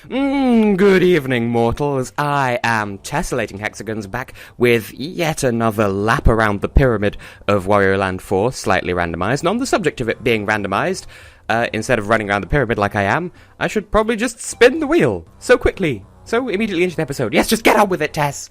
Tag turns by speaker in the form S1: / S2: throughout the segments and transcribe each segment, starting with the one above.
S1: Good evening, mortals. I am Tessellating Hexagons, back with yet another lap around the pyramid of Wario Land 4, slightly randomized. And on the subject of it being randomized, instead of running around the pyramid like I am, I should probably just spin the wheel. So quickly. So immediately into the episode. Yes, just get on with it, Tess!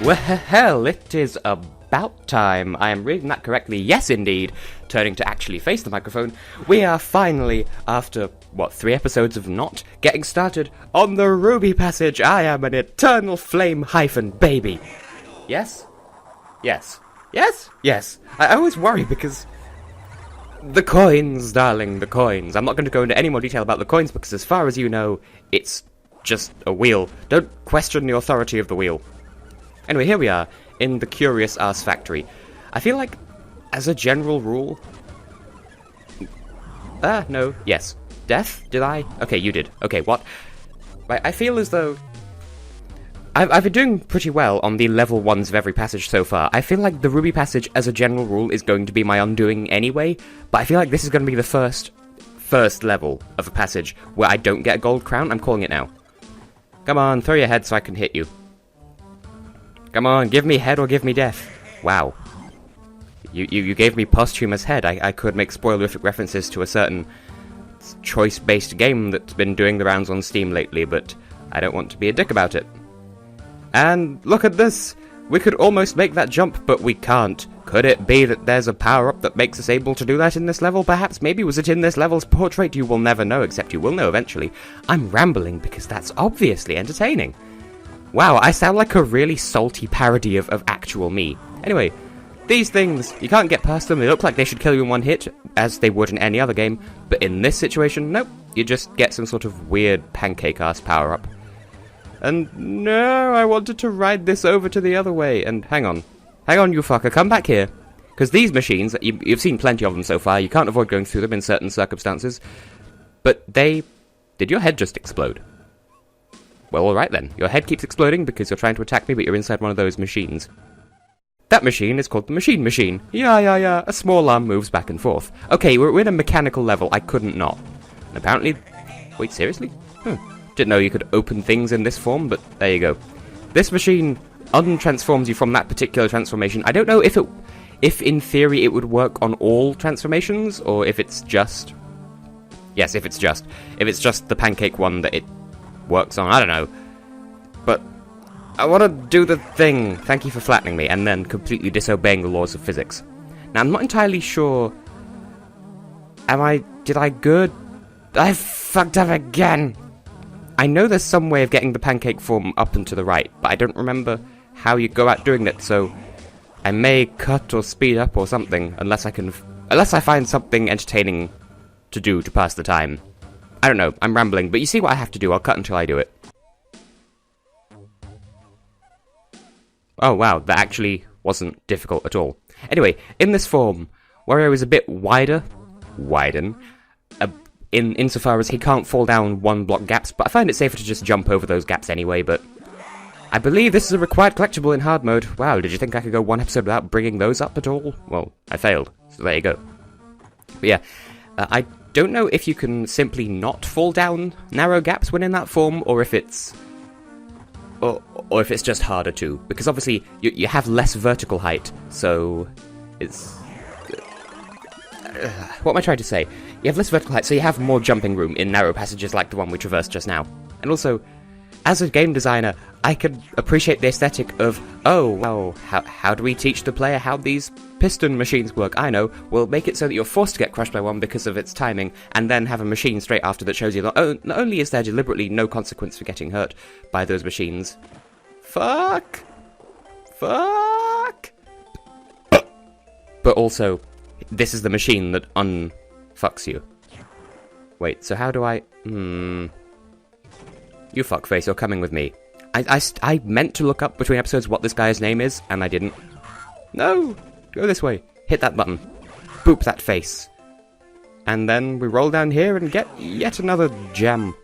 S1: Well, it is about time. I am reading that correctly. Yes, indeed. Turning to actually face the microphone, we are finally, after, 3 episodes of not getting started, on the Ruby Passage. I am an eternal flame-baby. Yes? Yes. Yes? Yes. I always worry because... The coins, darling, the coins. I'm not going to go into any more detail about the coins because as far as you know, it's just a wheel. Don't question the authority of the wheel. Anyway, here we are, in the Curious Ass Factory. I feel like, as a general rule... no, yes. Death? Did I? Okay, you did. Okay, what? Right, I feel as though... I've been doing pretty well on the level 1s of every passage so far. I feel like the Ruby Passage, as a general rule, is going to be my undoing anyway, but I feel like this is going to be the first level of a passage where I don't get a gold crown. I'm calling it now. Come on, throw your head so I can hit you. Come on, give me head or give me death. Wow. You gave me posthumous head. I could make spoilerific references to a certain choice-based game that's been doing the rounds on Steam lately, but I don't want to be a dick about it. And look at this! We could almost make that jump, but we can't. Could it be that there's a power-up that makes us able to do that in this level, perhaps? Maybe was it in this level's portrait? You will never know, except you will know eventually. I'm rambling because that's obviously entertaining. Wow, I sound like a really salty parody of actual me. Anyway, these things, you can't get past them. They look like they should kill you in one hit, as they would in any other game. But in this situation, nope. You just get some sort of weird pancake-ass power-up. And no, I wanted to ride this over to the other way. And hang on. Hang on, you fucker. Come back here. Because these machines, you've seen plenty of them so far. You can't avoid going through them in certain circumstances. But they... Did your head just explode? Well, alright then. Your head keeps exploding because you're trying to attack me, but you're inside one of those machines. That machine is called the machine. Yeah. A small arm moves back and forth. Okay, we're in a mechanical level. I couldn't not. And apparently... Wait, seriously? Didn't know you could open things in this form, but there you go. This machine untransforms you from that particular transformation. I don't know if in theory it would work on all transformations, or if it's just... Yes, if it's just the pancake one that it works on, I don't know. But I want to do the thing. Thank you for flattening me, and then completely disobeying the laws of physics. Now, I'm not entirely sure... Did I good? I fucked up again! I know there's some way of getting the pancake form up and to the right, but I don't remember how you go out doing it, so... I may cut or speed up or something, unless I find something entertaining to do to pass the time. I don't know, I'm rambling, but you see what I have to do. I'll cut until I do it. Oh wow, that actually wasn't difficult at all. Anyway, in this form, Wario is a bit widen, insofar as he can't fall down one-block gaps, but I find it safer to just jump over those gaps anyway, but... I believe this is a required collectible in hard mode. Wow, did you think I could go one episode without bringing those up at all? Well, I failed, so there you go. But yeah, I don't know if you can simply not fall down narrow gaps when in that form, or if it's... Or if it's just harder to, because obviously you have less vertical height, so it's... what am I trying to say? You have less vertical height, so you have more jumping room in narrow passages like the one we traversed just now. And also, as a game designer, I could appreciate the aesthetic of, oh, well, how do we teach the player how these piston machines work? I know, we'll make it so that you're forced to get crushed by one because of its timing, and then have a machine straight after that shows you not only is there deliberately no consequence for getting hurt by those machines. Fuck! But also, this is the machine that unfucks you. Wait, so how do I... You fuckface, you're coming with me. I meant to look up between episodes what this guy's name is, and I didn't. No! Go this way. Hit that button. Boop that face. And then we roll down here and get yet another gem.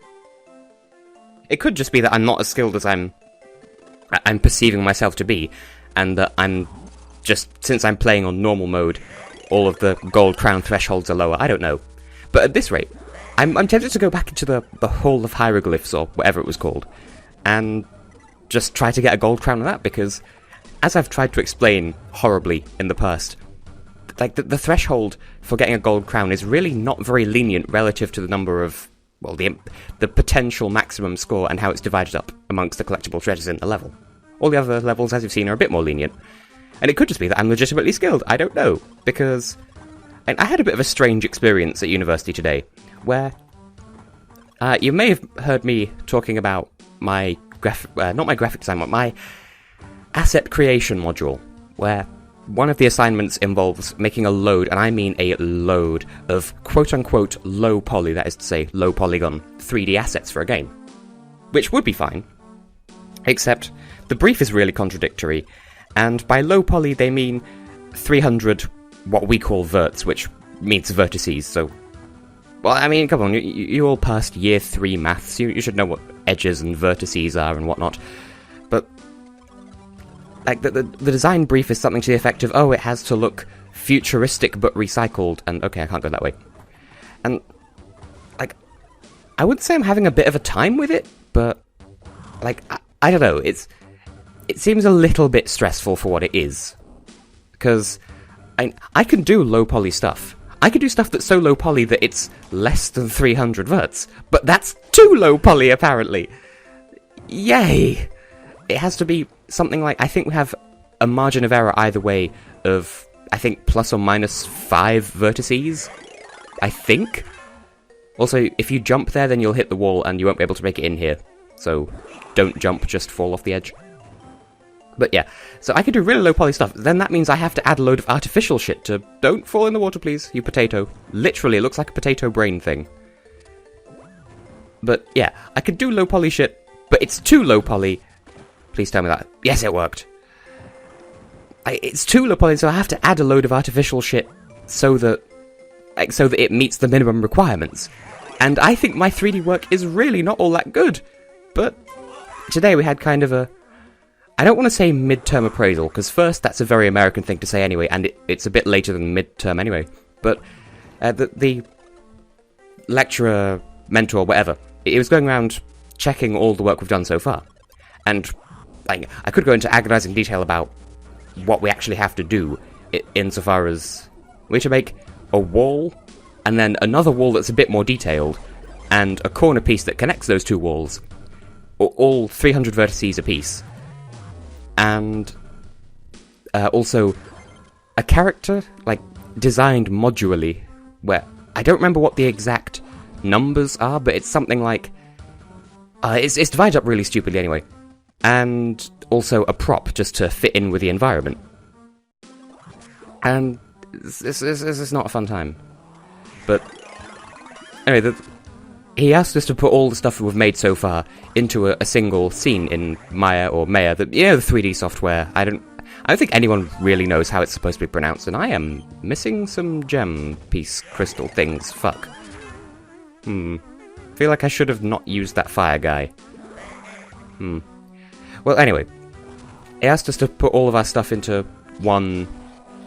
S1: It could just be that I'm not as skilled as I'm perceiving myself to be, and that I'm just, since I'm playing on normal mode, all of the gold crown thresholds are lower. I don't know. But at this rate, I'm tempted to go back into the Hall of Hieroglyphs, or whatever it was called, and just try to get a gold crown on that, because, as I've tried to explain horribly in the past, like, the threshold for getting a gold crown is really not very lenient relative to the number of, well, the potential maximum score and how it's divided up amongst the collectible treasures in the level. All the other levels, as you've seen, are a bit more lenient. And it could just be that I'm legitimately skilled, I don't know, because I had a bit of a strange experience at university today, where you may have heard me talking about my not my graphic design, but my asset creation module, where one of the assignments involves making a load, and I mean a load, of quote-unquote low poly, that is to say, low polygon 3D assets for a game. Which would be fine, except the brief is really contradictory, and by low poly they mean 300 what we call verts, which means vertices, so... Well, I mean, come on, you all passed year 3 maths, you should know what edges and vertices are and whatnot, but... like, the design brief is something to the effect of, oh, it has to look futuristic but recycled, and okay, I can't go that way. And, like, I would say I'm having a bit of a time with it, but, like, I don't know, it seems a little bit stressful for what it is. Because I can do low poly stuff. I can do stuff that's so low poly that it's less than 300 verts, but that's too low poly, apparently. Yay! It has to be something like, I think we have a margin of error either way of, I think, plus or minus 5 vertices. I think. Also, if you jump there, then you'll hit the wall and you won't be able to make it in here. So, don't jump, just fall off the edge. But yeah, so I can do really low poly stuff. Then that means I have to add a load of artificial shit to, don't fall in the water please, you potato. Literally, it looks like a potato brain thing. But yeah, I could do low poly shit, but it's too low poly. Please tell me that. Yes, it worked. It's too low poly, so I have to add a load of artificial shit so that it meets the minimum requirements. And I think my 3D work is really not all that good. But today we had kind of a... I don't want to say midterm appraisal, because first, that's a very American thing to say anyway, and it's a bit later than midterm anyway. But the lecturer, mentor, whatever, it was going around checking all the work we've done so far. And like, I could go into agonizing detail about what we actually have to do, insofar as we have to make a wall, and then another wall that's a bit more detailed, and a corner piece that connects those two walls, all 300 vertices apiece. And also a character, like, designed modularly, where I don't remember what the exact numbers are, but it's something like... it's divided up really stupidly anyway. And also a prop, just to fit in with the environment. And this is not a fun time. But anyway, he asked us to put all the stuff that we've made so far into a single scene in Maya or Maya, the 3D software. I don't think anyone really knows how it's supposed to be pronounced, and I am missing some gem piece crystal things. Fuck. Feel like I should have not used that fire guy. Well, anyway, he asked us to put all of our stuff into one...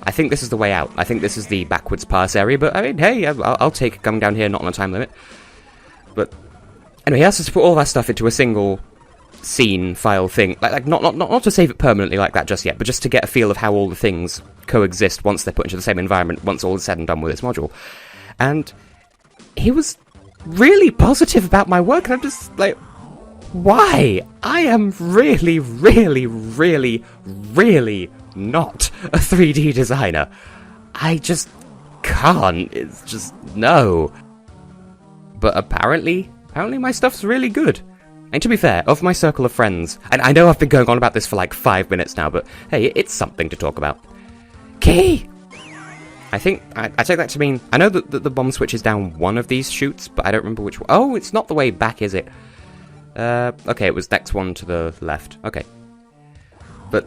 S1: I think this is the way out. I think this is the backwards pass area, but I mean, hey, I'll take coming down here, not on a time limit. But anyway, he asked us to put all of our stuff into a single scene file thing, like not to save it permanently like that just yet, but just to get a feel of how all the things coexist once they're put into the same environment, once all is said and done with this module. And he was really positive about my work, and I'm just like, why? I am really, really, really, really not a 3D designer. I just can't. It's just no. But apparently my stuff's really good. And to be fair, of my circle of friends, and I know I've been going on about this for like 5 minutes now, but hey, it's something to talk about. Key! I think, I take that to mean, I know that the bomb switch is down one of these chutes, but I don't remember which one. Oh, it's not the way back, is it? Okay, it was next one to the left. Okay. But,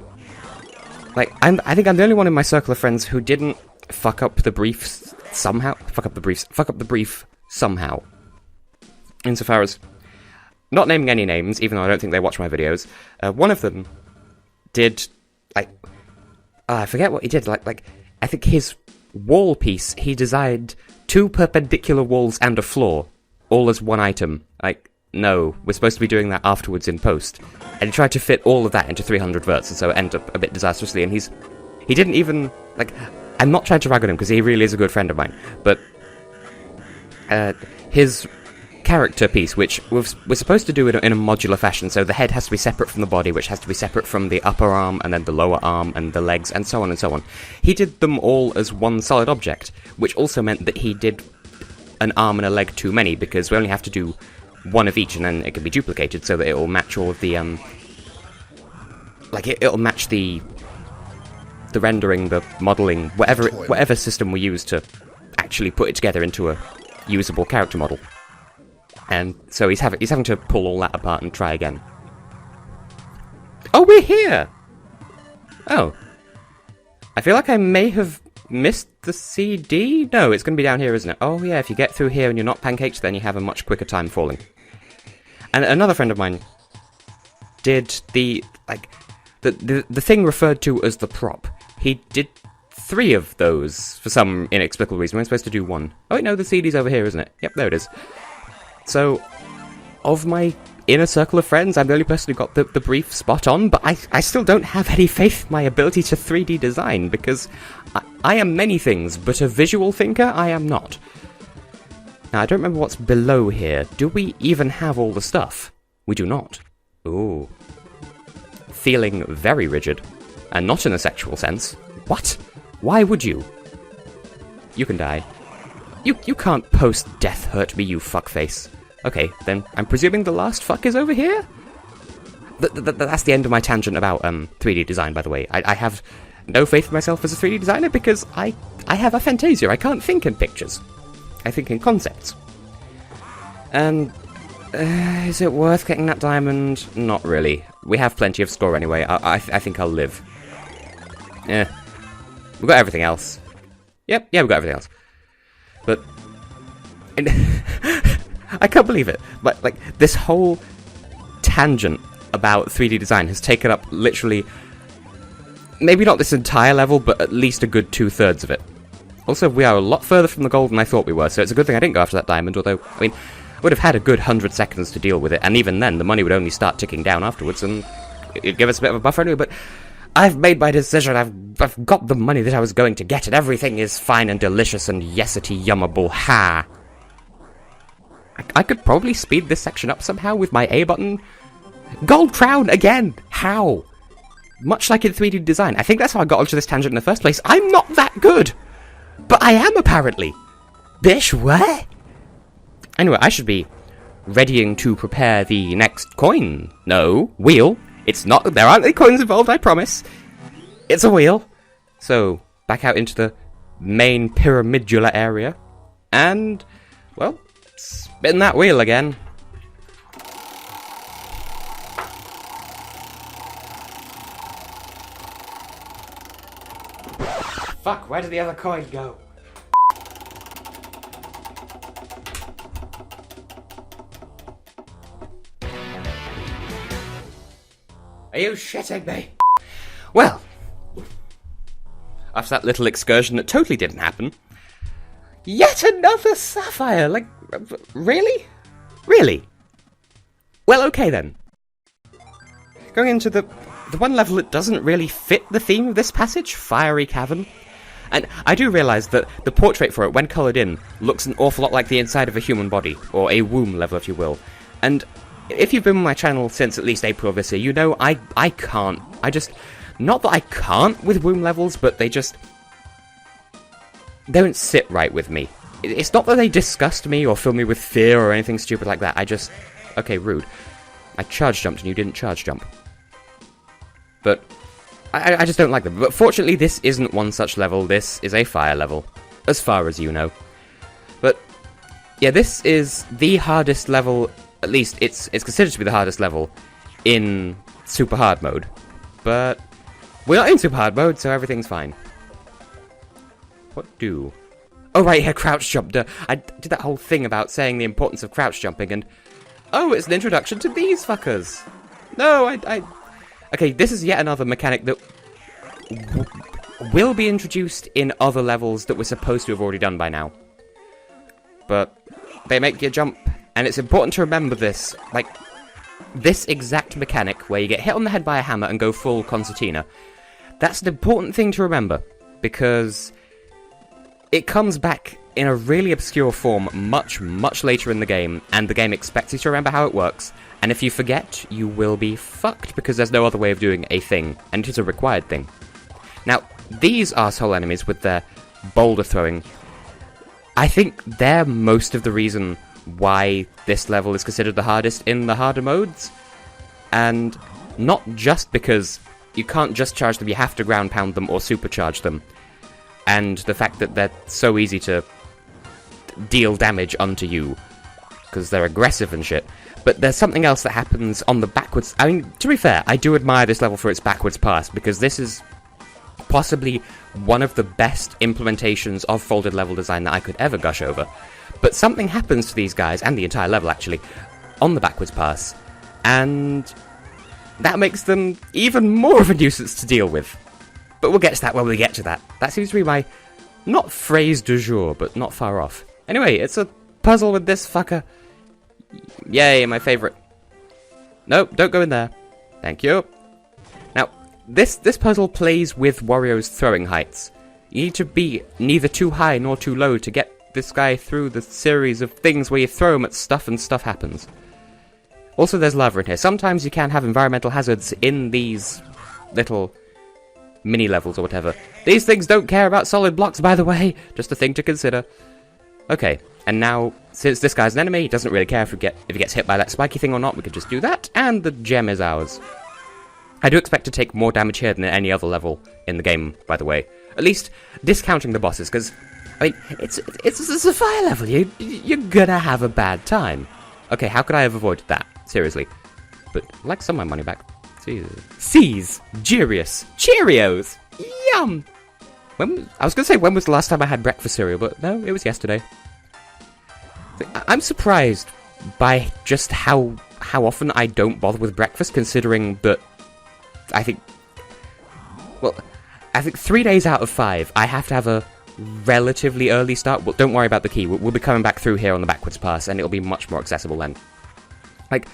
S1: like, I think I'm the only one in my circle of friends who didn't fuck up the briefs somehow. Fuck up the brief somehow. Insofar as not naming any names, even though I don't think they watch my videos, one of them did, like, I forget what he did, like, I think his wall piece, he designed 2 perpendicular walls and a floor, all as one item. Like, no, we're supposed to be doing that afterwards in post. And he tried to fit all of that into 300 verts, and so it ended up a bit disastrously, and he didn't even, like, I'm not trying to rag on him, because he really is a good friend of mine, but, his character piece, which we're supposed to do it in a modular fashion, so the head has to be separate from the body, which has to be separate from the upper arm, and then the lower arm, and the legs, and so on and so on. He did them all as one solid object, which also meant that he did an arm and a leg too many, because we only have to do one of each, and then it can be duplicated, so that it'll match all of the, like, it'll match the rendering, the modelling, whatever system we use to actually put it together into a usable character model. And so he's having to pull all that apart and try again. Oh, we're here! Oh. I feel like I may have missed the CD? No, it's going to be down here, isn't it? Oh yeah, if you get through here and you're not pancaked, then you have a much quicker time falling. And another friend of mine did the thing referred to as the prop. He did 3 of those for some inexplicable reason. We're supposed to do 1. Oh wait, no, the CD's over here, isn't it? Yep, there it is. So, of my inner circle of friends, I'm the only person who got the brief spot on, but I still don't have any faith in my ability to 3D design, because I am many things, but a visual thinker I am not. Now, I don't remember what's below here. Do we even have all the stuff? We do not. Ooh. Feeling very rigid. And not in a sexual sense. What? Why would you? You can die. You can't post-death hurt me, you fuckface. Okay, then I'm presuming the last fuck is over here? That's the end of my tangent about 3D design, by the way. I have no faith in myself as a 3D designer because I have aphantasia. I can't think in pictures. I think in concepts. And is it worth getting that diamond? Not really. We have plenty of score anyway. I think I'll live. Yeah. We've got everything else. Yep, yeah, we've got everything else. But I can't believe it. But like this whole tangent about 3D design has taken up literally maybe not this entire level, but at least a good 2/3 of it. Also, we are a lot further from the goal than I thought we were, so it's a good thing I didn't go after that diamond, although, I mean, I would have had a good 100 seconds to deal with it, and even then, the money would only start ticking down afterwards, and it'd give us a bit of a buffer anyway, but I've made my decision, I've got the money that I was going to get, and everything is fine and delicious and yesity yummable, ha! I could probably speed this section up somehow with my A button. Gold crown again! How? Much like in 3D design. I think that's how I got onto this tangent in the first place. I'm not that good! But I am, apparently! Bish, what? Anyway, I should be readying to prepare the next coin. No, wheel. It's not, there aren't any coins involved, I promise. It's a wheel. So, back out into the main pyramidular area. And, well, spin that wheel again. Fuck, where did the other coin go? Are you shitting me? Well, after that little excursion that totally didn't happen, yet another sapphire! Like, really? Really? Well, okay then. Going into the one level that doesn't really fit the theme of this passage, Fiery Cavern. And I do realise that the portrait for it, when coloured in, looks an awful lot like the inside of a human body, or a womb level if you will. And if you've been on my channel since at least April of this year, you know I can't. Not that I can't with womb levels, but they don't sit right with me. It's not that they disgust me or fill me with fear or anything stupid like that. Okay, rude. I charge jumped and you didn't charge jump. But I just don't like them. But fortunately, this isn't one such level. This is a fire level, as far as you know. But yeah, this is the hardest level. At least it's considered to be the hardest level in super hard mode. But we're not in super hard mode, so everything's fine. What do? Oh right, yeah, crouch jump. I did that whole thing about saying the importance of crouch jumping, and Oh, it's an introduction to these fuckers. No, Okay, this is yet another mechanic that will be introduced in other levels that we're supposed to have already done by now. But they make you jump, and it's important to remember this. Like, this exact mechanic where you get hit on the head by a hammer and go full concertina. That's an important thing to remember, because it comes back in a really obscure form much, much later in the game, and the game expects you to remember how it works, and if you forget, you will be fucked, because there's no other way of doing a thing, and it is a required thing. Now, these arsehole enemies with their boulder throwing, I think they're most of the reason why this level is considered the hardest in the harder modes, and not just because you can't just charge them, you have to ground pound them or supercharge them, and the fact that they're so easy to deal damage onto you, because they're aggressive and shit. But there's something else that happens on the backwards... I mean, to be fair, I do admire this level for its backwards pass, because this is possibly one of the best implementations of folded level design that I could ever gush over. But something happens to these guys, and the entire level actually, on the backwards pass, and that makes them even more of a nuisance to deal with. But we'll get to that when we get to that. That seems to be my, not phrase du jour, but not far off. Anyway, it's a puzzle with this fucker. Yay, my favourite. Nope, don't go in there. Thank you. Now, this puzzle plays with Wario's throwing heights. You need to be neither too high nor too low to get this guy through the series of things where you throw him at stuff and stuff happens. Also, there's lava in here. Sometimes you can have environmental hazards in these little mini levels or whatever. These things don't care about solid blocks, by the way. Just a thing to consider. Okay, and now, since this guy's an enemy, he doesn't really care if he gets hit by that spiky thing or not. We can just do that, and the gem is ours. I do expect to take more damage here than at any other level in the game, by the way. At least, discounting the bosses, because, I mean, it's a fire level. You're gonna have a bad time. Okay, how could I have avoided that? Seriously. But, I'd like some of my money back. C's, Jirius, Cheerios, yum! I was gonna say, when was the last time I had breakfast cereal, but no, it was yesterday. I'm surprised by just how often I don't bother with breakfast, considering that I think 3 days out of 5, I have to have a relatively early start. Well, don't worry about the key. We'll be coming back through here on the backwards pass, and it'll be much more accessible then. Like,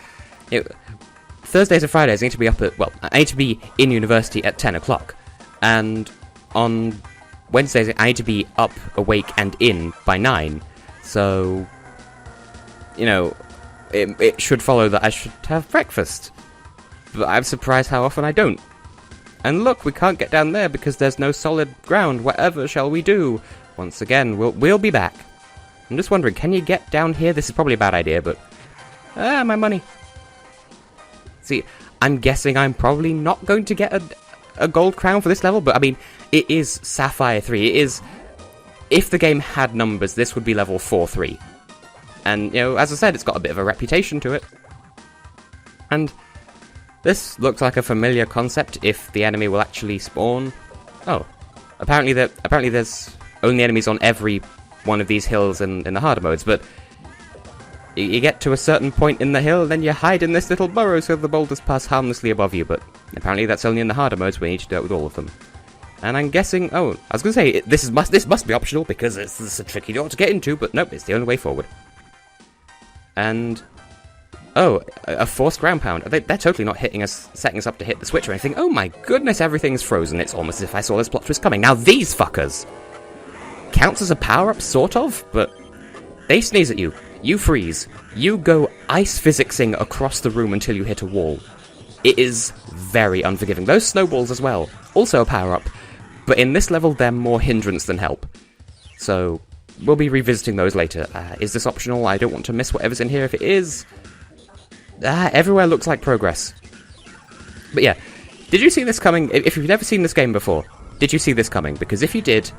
S1: Thursdays and Fridays I need to be I need to be in university at 10 o'clock, and on Wednesdays I need to be up, awake, and in by 9, so, it should follow that I should have breakfast. But I'm surprised how often I don't. And look, we can't get down there because there's no solid ground. Whatever shall we do? Once again, we'll be back. I'm just wondering, can you get down here? This is probably a bad idea, but... my money. See, I'm guessing I'm probably not going to get a gold crown for this level, but I mean, it is Sapphire 3. It is... If the game had numbers, this would be level 4-3. And, as I said, it's got a bit of a reputation to it. And this looks like a familiar concept if the enemy will actually spawn. Oh, apparently there's only enemies on every one of these hills in the harder modes, but you get to a certain point in the hill, then you hide in this little burrow so the boulders pass harmlessly above you, but apparently that's only in the harder modes. We need to do it with all of them. And I'm guessing... Oh, I was going to say, this must be optional because this is a tricky door to get into, but nope, it's the only way forward. And... Oh, a forced ground pound. They're totally not hitting us, setting us up to hit the switch or anything. Oh my goodness, everything's frozen. It's almost as if I saw this plot twist coming. Now these fuckers! Counts as a power-up, sort of, but they sneeze at you. You freeze. You go ice physicsing across the room until you hit a wall. It is very unforgiving. Those snowballs as well. Also a power-up. But in this level, they're more hindrance than help. So, we'll be revisiting those later. Is this optional? I don't want to miss whatever's in here if it is. Everywhere looks like progress. But yeah, did you see this coming? If you've never seen this game before, did you see this coming? Because if you did,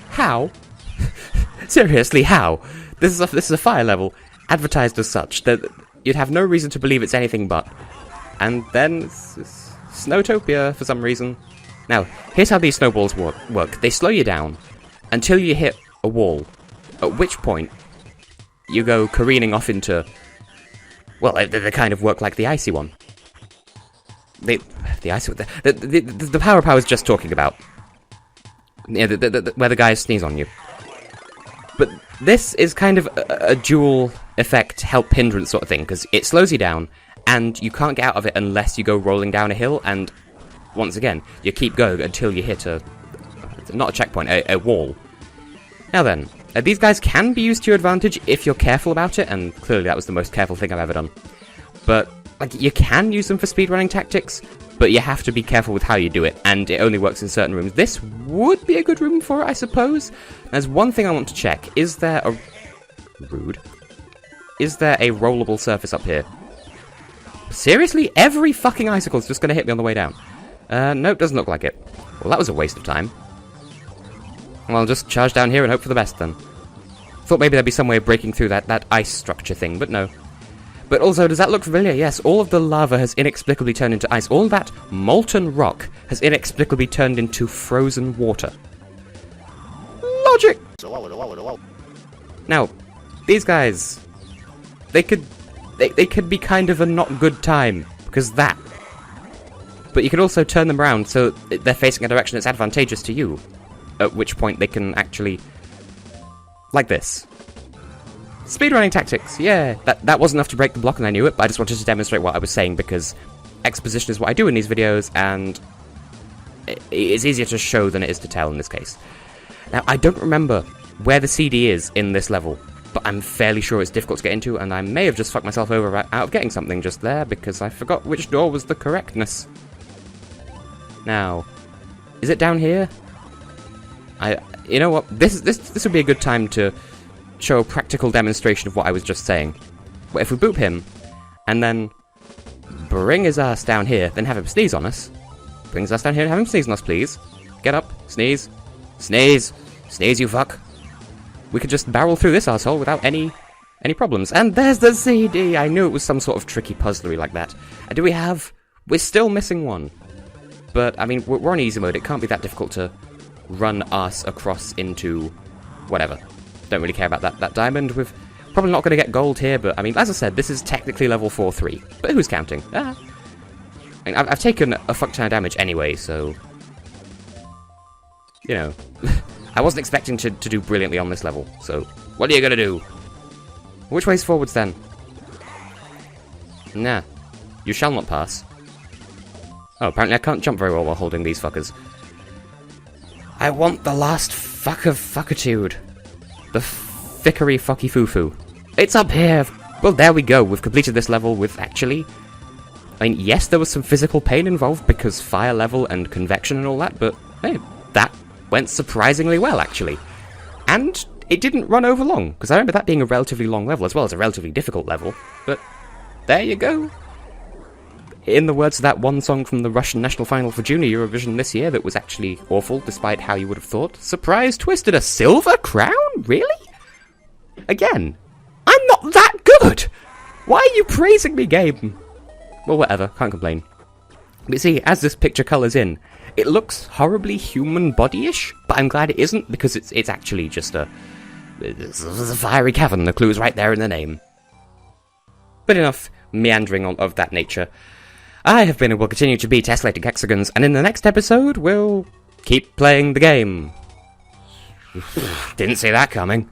S1: how? Seriously, how? This is a fire level, advertised as such, that you'd have no reason to believe it's anything but. And then, it's Snowtopia for some reason. Now, here's how these snowballs work. They slow you down until you hit a wall, at which point you go careening off into Well, they kind of work like the icy one. The power I was just talking about. Yeah, where the guys sneeze on you. But this is kind of a dual effect help hindrance sort of thing, because it slows you down, and you can't get out of it unless you go rolling down a hill, and once again, you keep going until you hit not a checkpoint, a wall. Now then, these guys can be used to your advantage if you're careful about it, and clearly that was the most careful thing I've ever done. But, like, you can use them for speedrunning tactics, but you have to be careful with how you do it, and it only works in certain rooms. This would be a good room for it, I suppose. There's one thing I want to check. Is there a... Rude. Is there a rollable surface up here? Seriously? Every fucking icicle is just going to hit me on the way down. Nope, doesn't look like it. Well, that was a waste of time. Well, I'll just charge down here and hope for the best, then. Thought maybe there'd be some way of breaking through that ice structure thing, but no. But also, does that look familiar? Yes, all of the lava has inexplicably turned into ice. All that molten rock has inexplicably turned into frozen water. Logic! Now, these guys, they could be kind of a not good time, because that. But you could also turn them around so they're facing a direction that's advantageous to you, at which point they can actually, like this. Speedrunning tactics, yeah. That wasn't enough to break the block and I knew it, but I just wanted to demonstrate what I was saying because exposition is what I do in these videos, and it's easier to show than it is to tell in this case. Now, I don't remember where the CD is in this level, but I'm fairly sure it's difficult to get into, and I may have just fucked myself over out of getting something just there because I forgot which door was the correctness. Now, is it down here? You know what? This would be a good time to show a practical demonstration of what I was just saying. But if we boop him, and then bring his ass down here, then have him sneeze on us. Bring his ass down here and have him sneeze on us, please. Get up, sneeze, sneeze, sneeze, you fuck. We could just barrel through this asshole without any problems. And there's the CD! I knew it was some sort of tricky puzzlery like that. And do we have... We're still missing one. But, I mean, we're on easy mode. It can't be that difficult to run us across into whatever. Don't really care about that diamond. We've probably not going to get gold here, but, I mean, as I said, this is technically level 4-3. But who's counting? I mean, I've taken a fuck ton of damage anyway, so... You know... I wasn't expecting to do brilliantly on this level, so... What are you gonna do? Which way's forwards, then? Nah. You shall not pass. Oh, apparently I can't jump very well while holding these fuckers. I want the last fuck of fuckitude. The fickery fucky foo-foo. It's up here! Well, there we go. We've completed this level with actually... I mean, yes, there was some physical pain involved because fire level and convection and all that, but, hey, that went surprisingly well, actually. And it didn't run over long, because I remember that being a relatively long level, as well as a relatively difficult level. But there you go. In the words of that one song from the Russian national final for Junior Eurovision this year that was actually awful, despite how you would have thought. Surprise twisted, a silver crown? Really? Again, I'm not that good! Why are you praising me, game? Well, whatever, can't complain. But see, as this picture colours in, it looks horribly human body-ish, but I'm glad it isn't, because it's actually just it's a fiery cavern. The clue's right there in the name. But enough meandering of that nature. I have been and will continue to be Tessellating Hexagons, and in the next episode, we'll keep playing the game. Didn't see that coming.